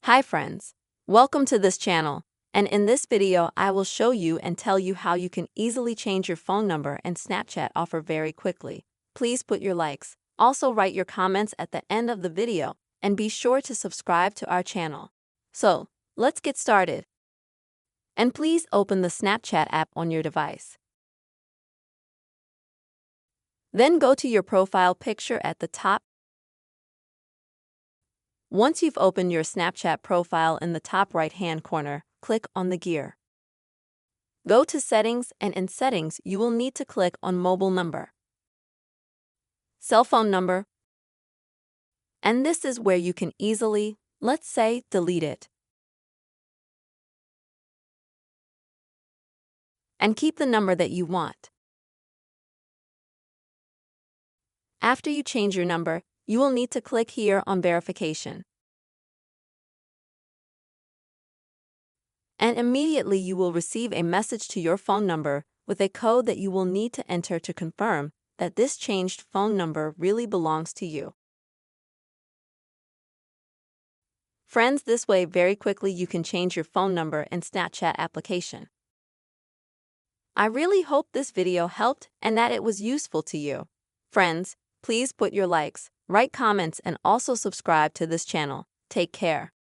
Hi friends, welcome to this channel, and in this video I will show you and tell you how you can easily change your phone number and Snapchat offer very quickly. Please put your likes, also write your comments at the end of the video, and be sure to subscribe to our channel. So, let's get started. And please open the Snapchat app on your device. Then go to your profile picture at the top. Once you've opened your Snapchat profile in the top right-hand corner, click on the gear. Go to Settings, and in Settings you will need to click on Mobile Number, Cell Phone Number, and this is where you can easily, let's say, delete it and keep the number that you want. After you change your number, you will need to click here on Verification. And immediately you will receive a message to your phone number with a code that you will need to enter to confirm that this changed phone number really belongs to you. Friends, this way very quickly you can change your phone number in Snapchat application. I really hope this video helped and that it was useful to you. Friends, please put your likes, write comments, and also subscribe to this channel. Take care.